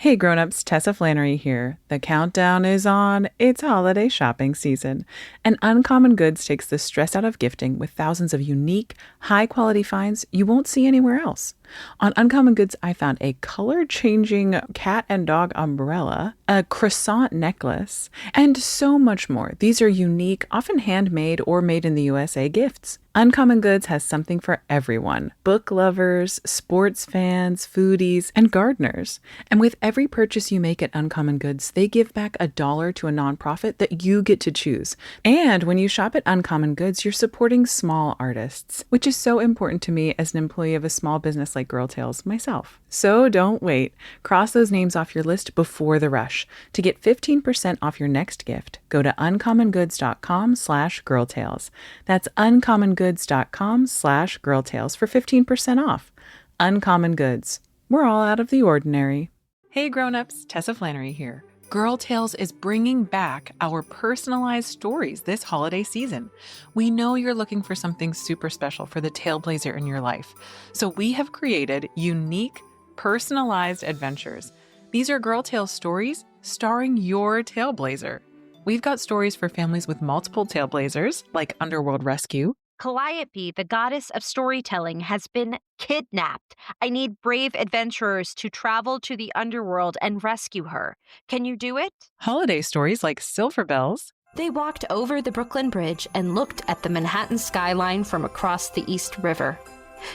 Hey grown-ups, Tessa Flannery here. The countdown is on. It's holiday shopping season. And Uncommon Goods takes the stress out of gifting with thousands of unique, high-quality finds you won't see anywhere else. On Uncommon Goods, I found a color-changing cat and dog umbrella, a croissant necklace, and so much more. These are unique, often handmade or made in the USA gifts. Uncommon Goods has something for everyone: book lovers, sports fans, foodies, and gardeners. And with every purchase you make at Uncommon Goods, they give back $1 to a nonprofit that you get to choose. And when you shop at Uncommon Goods, you're supporting small artists, which is so important to me as an employee of a small business like Girl Tales myself. So don't wait. Cross those names off your list before the rush. To get 15% off your next gift, go to uncommongoods.com/girltales. That's uncommongoods.com/girltales for 15% off. Uncommon Goods. We're all out of the ordinary. Hey grown-ups, Tessa Flannery here. Girl Tales is bringing back our personalized stories this holiday season. We know you're looking for something super special for the Tailblazer in your life, so we have created unique, personalized adventures. These are Girl Tales stories starring your Tailblazer. We've got stories for families with multiple Tailblazers, like Underworld Rescue. Calliope, the goddess of storytelling, has been kidnapped. I need brave adventurers to travel to the underworld and rescue her. Can you do it? Holiday stories like Silver Bells. They walked over the Brooklyn Bridge and looked at the Manhattan skyline from across the East River.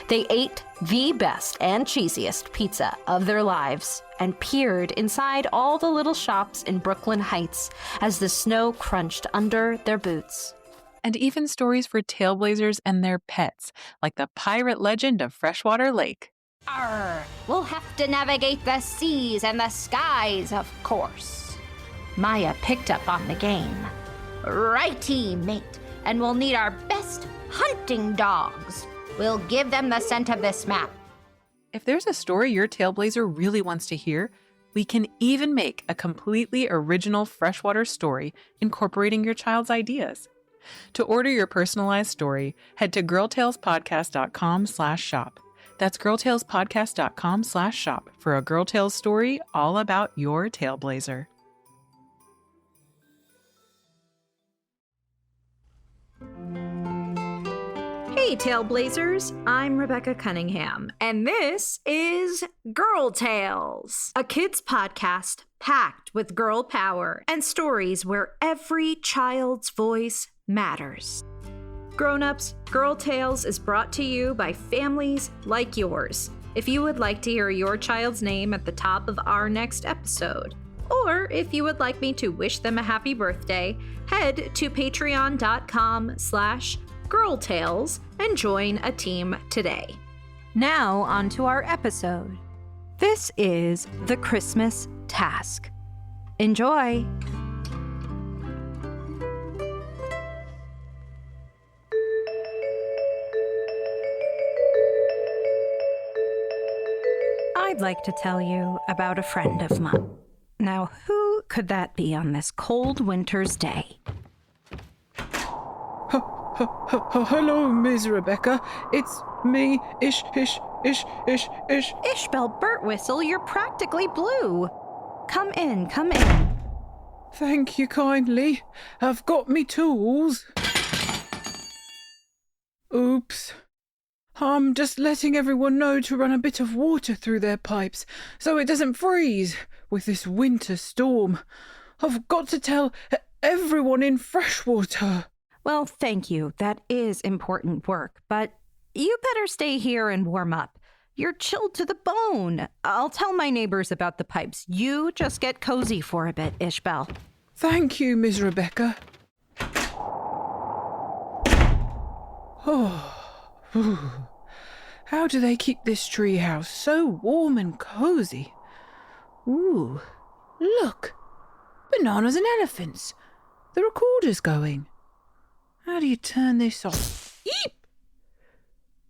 They ate the best and cheesiest pizza of their lives and peered inside all the little shops in Brooklyn Heights as the snow crunched under their boots. And even stories for Tailblazers and their pets, like the pirate legend of Freshwater Lake. Arr, we'll have to navigate the seas and the skies, of course. Maya picked up on the game. Righty, mate, and we'll need our best hunting dogs. We'll give them the scent of this map. If there's a story your Tailblazer really wants to hear, we can even make a completely original freshwater story incorporating your child's ideas. To order your personalized story, head to girltalespodcast.com/shop. That's girltalespodcast.com/shop for a Girl Tales story all about your Tailblazer. Hey Tailblazers, I'm Rebecca Cunningham, and this is Girl Tales, a kids podcast packed with girl power and stories where every child's voice matters. Grownups, Girl Tales is brought to you by families like yours. If you would like to hear your child's name at the top of our next episode, or if you would like me to wish them a happy birthday, head to patreon.com/girltales and join a team today. Now on to our episode. This is The Christmas Task. Enjoy! I'd like to tell you about a friend of mine. Now, who could that be on this cold winter's day? Hello, Miss Rebecca. It's me, Ishbel Birtwhistle, you're practically blue. Come in, come in. Thank you kindly. I've got me tools. Oops. I'm just letting everyone know to run a bit of water through their pipes so it doesn't freeze with this winter storm. I've got to tell everyone in Freshwater. Well, thank you. That is important work, but you better stay here and warm up. You're chilled to the bone. I'll tell my neighbors about the pipes. You just get cozy for a bit, Ishbel. Thank you, Miss Rebecca. Oh. How do they keep this treehouse so warm and cozy? Ooh, look, bananas and elephants. The recorder's going. How do you turn this off? Eep!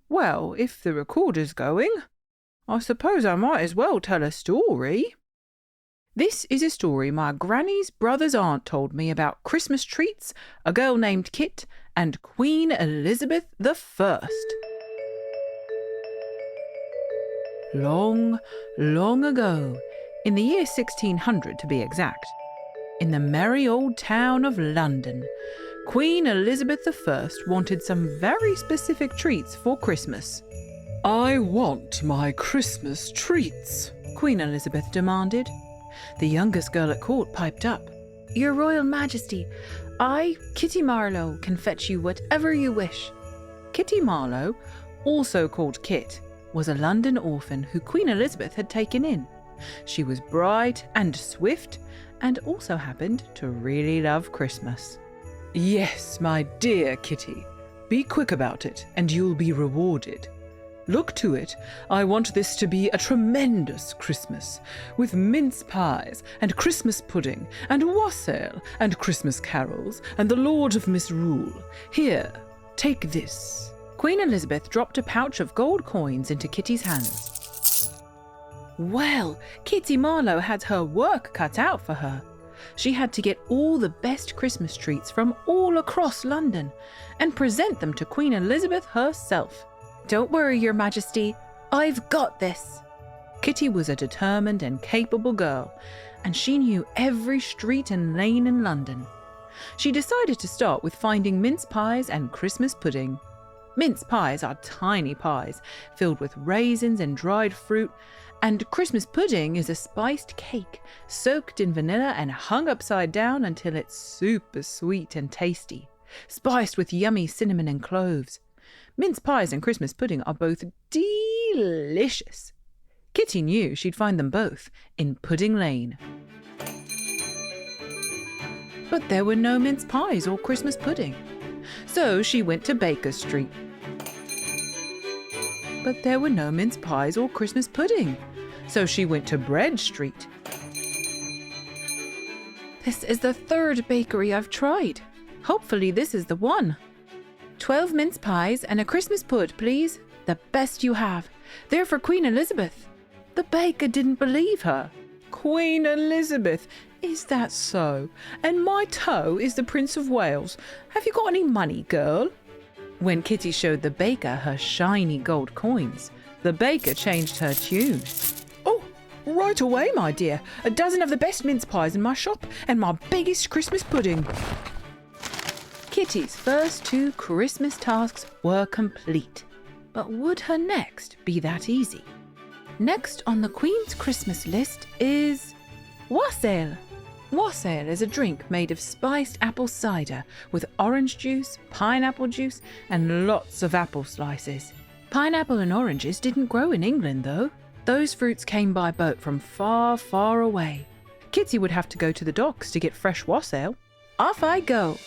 Well, if the recorder's going, I suppose I might as well tell a story. This is a story my granny's brother's aunt told me about Christmas treats, a girl named Kit, and Queen Elizabeth I. Long, long ago, in the year 1600 to be exact. In the merry old town of London, Queen Elizabeth I wanted some very specific treats for Christmas. "I want my Christmas treats," Queen Elizabeth demanded. The youngest girl at court piped up. "Your Royal Majesty, I, Kitty Marlowe, can fetch you whatever you wish." Kitty Marlowe, also called Kit, was a London orphan who Queen Elizabeth had taken in. She was bright and swift and also happened to really love Christmas. "Yes, my dear Kitty, be quick about it and you'll be rewarded. Look to it, I want this to be a tremendous Christmas, with mince pies and Christmas pudding and wassail and Christmas carols and the Lord of Misrule. Here, take this." Queen Elizabeth dropped a pouch of gold coins into Kitty's hands. Well, Kitty Marlowe had her work cut out for her. She had to get all the best Christmas treats from all across London and present them to Queen Elizabeth herself. "Don't worry, Your Majesty, I've got this." Kitty was a determined and capable girl, and she knew every street and lane in London. She decided to start with finding mince pies and Christmas pudding. Mince pies are tiny pies filled with raisins and dried fruit, and Christmas pudding is a spiced cake soaked in vanilla and hung upside down until it's super sweet and tasty, spiced with yummy cinnamon and cloves. Mince pies and Christmas pudding are both delicious. Kitty knew she'd find them both in Pudding Lane. But there were no mince pies or Christmas pudding, so she went to Baker Street. But there were no mince pies or Christmas pudding, so she went to Bread Street. "This is the third bakery I've tried. Hopefully this is the one. 12 mince pies and a Christmas pud, please. The best you have. They're for Queen Elizabeth." The baker didn't believe her. "Queen Elizabeth, is that so? And my toe is the Prince of Wales. Have you got any money, girl?" When Kitty showed the baker her shiny gold coins, the baker changed her tune. "Oh, right away, my dear. A dozen of the best mince pies in my shop and my biggest Christmas pudding." Kitty's first 2 Christmas tasks were complete. But would her next be that easy? Next on the Queen's Christmas list is wassail. Wassail is a drink made of spiced apple cider with orange juice, pineapple juice, and lots of apple slices. Pineapple and oranges didn't grow in England, though. Those fruits came by boat from far, far away. Kitty would have to go to the docks to get fresh wassail. Off I go.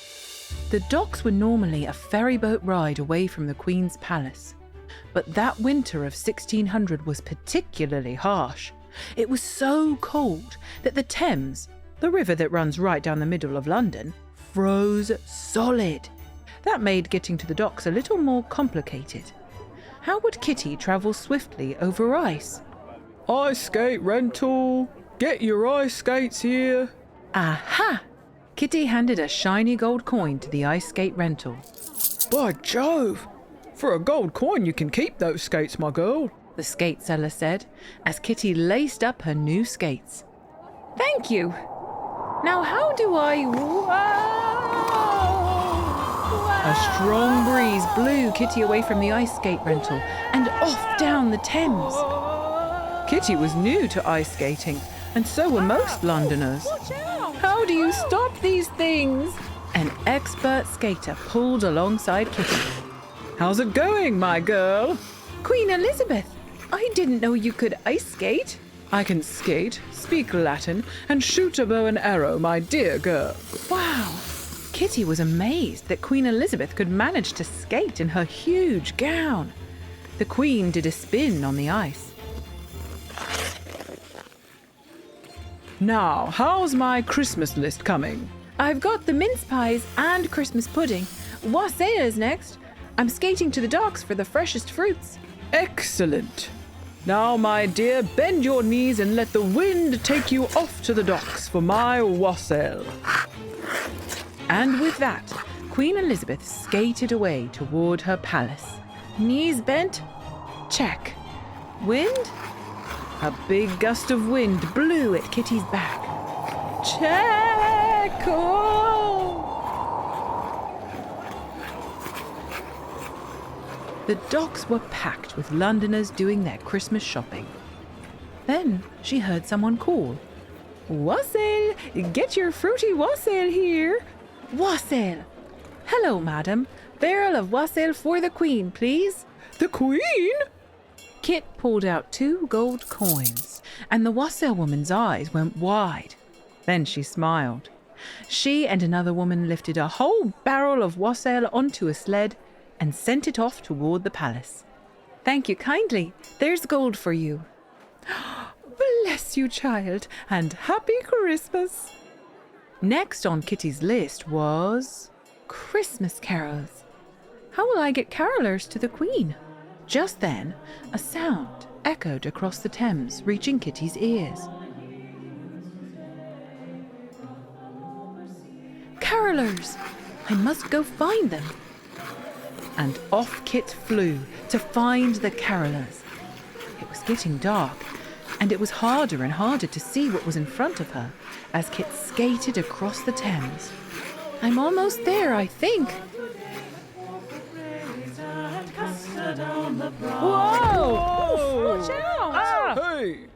The docks were normally a ferry boat ride away from the Queen's palace. But that winter of 1600 was particularly harsh. It was so cold that the Thames, the river that runs right down the middle of London, froze solid. That made getting to the docks a little more complicated. How would Kitty travel swiftly over ice? "Ice skate rental. Get your ice skates here." Aha! Kitty handed a shiny gold coin to the ice skate rental. "By Jove! For a gold coin you can keep those skates, my girl," the skate seller said, as Kitty laced up her new skates. "Thank you. Now how do I... A strong breeze blew Kitty away from the ice skate rental and off down the Thames. Kitty was new to ice skating, and so were most Londoners. How do you stop these things? An expert skater pulled alongside Kitty. "How's it going, my girl?" "Queen Elizabeth, I didn't know you could ice skate." "I can skate, speak Latin, and shoot a bow and arrow, my dear girl." Wow! Kitty was amazed that Queen Elizabeth could manage to skate in her huge gown. The Queen did a spin on the ice. "Now, how's my Christmas list coming?" "I've got the mince pies and Christmas pudding. Wassail is next. I'm skating to the docks for the freshest fruits." "Excellent. Now, my dear, bend your knees and let the wind take you off to the docks for my wassail." And with that, Queen Elizabeth skated away toward her palace. Knees bent? Check. Wind? A big gust of wind blew at Kitty's back. Checo! The docks were packed with Londoners doing their Christmas shopping. Then she heard someone call. Wassail! Get your fruity wassail here! Wassail! Hello, madam. Barrel of wassail for the Queen, please. The Queen? Kit pulled out 2 gold coins, and the wassail woman's eyes went wide. Then she smiled. She and another woman lifted a whole barrel of wassail onto a sled and sent it off toward the palace. Thank you kindly. There's gold for you. Bless you, child, and happy Christmas. Next on Kitty's list was Christmas carols. How will I get carolers to the Queen? Just then, a sound echoed across the Thames, reaching Kitty's ears. Carolers! I must go find them. And off Kit flew to find the carolers. It was getting dark, and it was harder and harder to see what was in front of her as Kit skated across the Thames. I'm almost there, I think. Whoa! Watch out! Hey!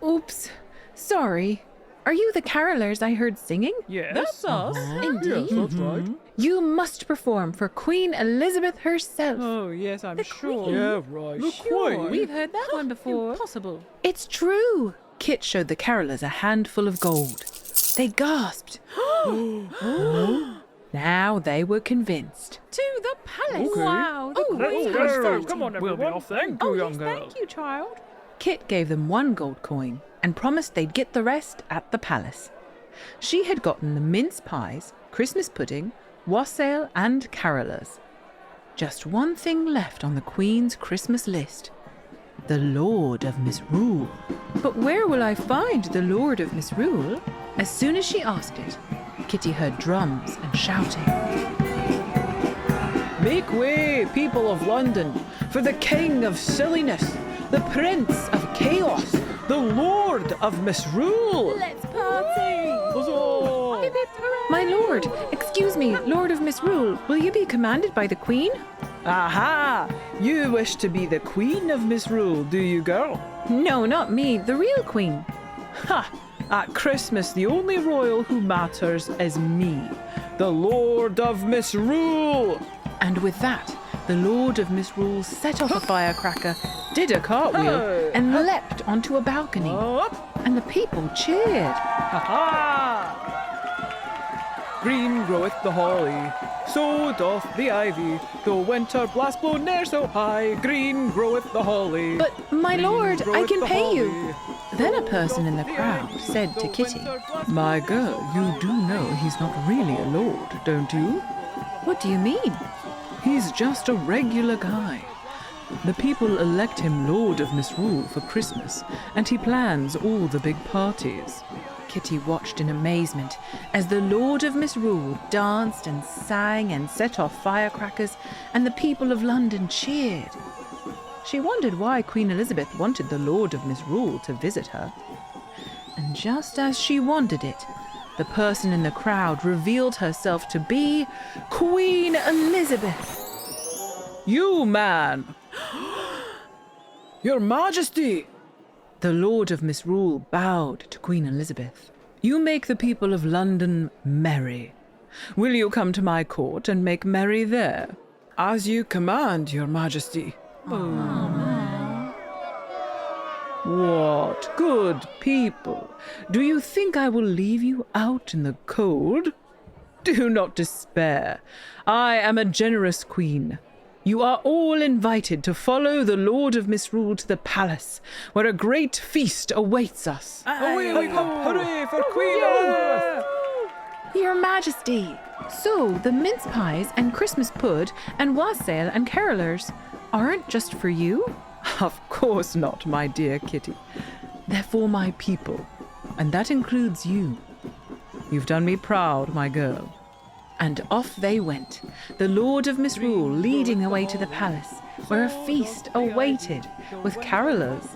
Oops. Sorry. Are you the carolers I heard singing? Yes. That's us. Indeed. Yes, that's right. You must perform for Queen Elizabeth herself. Oh, yes, I'm sure. Queen? Yeah, right. The Sure. We've heard that one before. Impossible. It's true. Kit showed the carolers a handful of gold. They gasped. Now they were convinced. To the palace. Okay. Wow. The Let's Queen. go. Come on, everyone. We'll be off then. Oh, young yes, girl. thank you, child. Kit gave them 1 gold coin and promised they'd get the rest at the palace. She had gotten the mince pies, Christmas pudding, wassail and carolers. Just one thing left on the Queen's Christmas list. The Lord of Misrule. But where will I find the Lord of Misrule? As soon as she asked it, Kitty heard drums and shouting. Make way, people of London, for the King of Silliness, the Prince of Chaos, the Lord of Misrule. Let's party! My lord, excuse me, Lord of Misrule, will you be commanded by the Queen? Aha! You wish to be the Queen of Misrule, do you, girl? No, not me, the real Queen. Ha! At Christmas, the only royal who matters is me, the Lord of Misrule. And with that, the Lord of Misrule set off a firecracker, did a cartwheel, and leapt onto a balcony. And the people cheered. Ha-ha! Green groweth the holly, so doth the ivy, though winter blast blow ne'er so high, green groweth the holly. But, my lord, I can pay you. Then a person in the crowd said to Kitty, My girl, you do know he's not really a lord, don't you? What do you mean? He's just a regular guy. The people elect him Lord of Misrule for Christmas, and he plans all the big parties. Kitty watched in amazement as the Lord of Misrule danced and sang and set off firecrackers, and the people of London cheered. She wondered why Queen Elizabeth wanted the Lord of Misrule to visit her. And just as she wondered it, the person in the crowd revealed herself to be Queen Elizabeth. You, man! Your Majesty! The Lord of Misrule bowed to Queen Elizabeth. You make the people of London merry. Will you come to my court and make merry there? As you command, Your Majesty. What good people! Do you think I will leave you out in the cold? Do not despair. I am a generous queen. You are all invited to follow the Lord of Misrule to the palace, where a great feast awaits us. Away we go! Hooray for Queen Elizabeth! Your Majesty, so the mince pies and Christmas pud and wassail and carolers aren't just for you? Of course not, my dear Kitty. They're for my people, and that includes you. You've done me proud, my girl. And off they went, the Lord of Misrule leading the way to the palace, where a feast awaited with carolers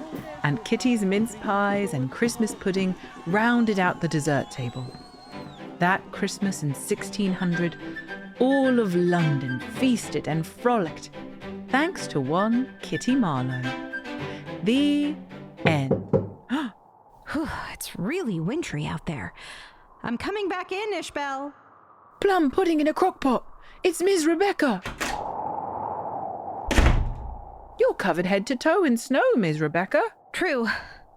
Aunt Kitty's mince pies and Christmas pudding rounded out the dessert table. That Christmas in 1600, all of London feasted and frolicked, thanks to one Kitty Marlowe. The end. It's really wintry out there. I'm coming back in, Ishbel. Plum pudding in a crock pot. It's Miss Rebecca. You're covered head to toe in snow, Miss Rebecca. True.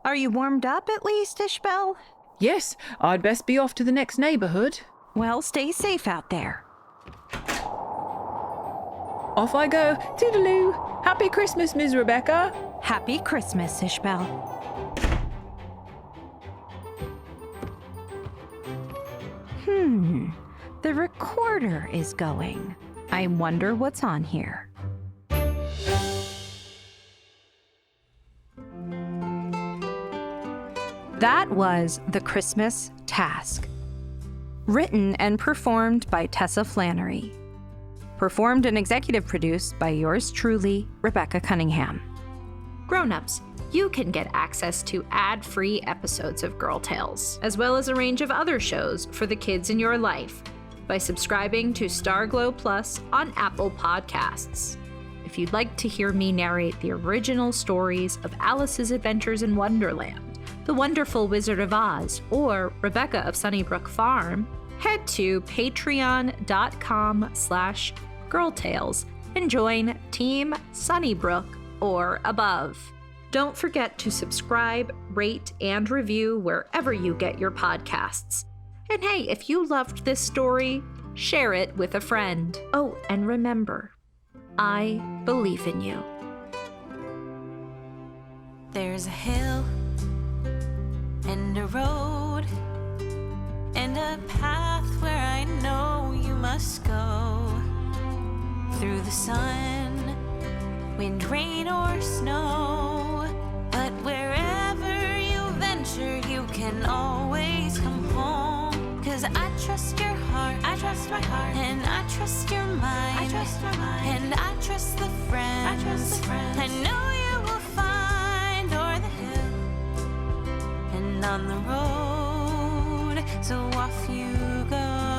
Are you warmed up at least, Ishbel? Yes, I'd best be off to the next neighbourhood. Well, stay safe out there. Off I go. Toodaloo. Happy Christmas, Miss Rebecca. Happy Christmas, Ishbel. The recorder is going. I wonder what's on here. That was The Christmas Task. Written and performed by Tessa Flannery. Performed and executive produced by yours truly, Rebecca Cunningham. Grownups, you can get access to ad-free episodes of Girl Tales, as well as a range of other shows for the kids in your life, by subscribing to Starglow Plus on Apple Podcasts. If you'd like to hear me narrate the original stories of Alice's Adventures in Wonderland, The Wonderful Wizard of Oz, or Rebecca of Sunnybrook Farm, head to patreon.com/girltales and join Team Sunnybrook or above. Don't forget to subscribe, rate, and review wherever you get your podcasts. And hey, if you loved this story, share it with a friend. Oh, and remember, I believe in you. There's a hill and a road and a path where I know you must go. Through the sun, wind, rain, or snow. But wherever you venture, you can always come home. 'Cause I trust your heart, I trust my heart, and I trust your mind, I trust my mind, and I trust the friends, I trust the friends I know you will find o'er the hill and on the road. So off you go.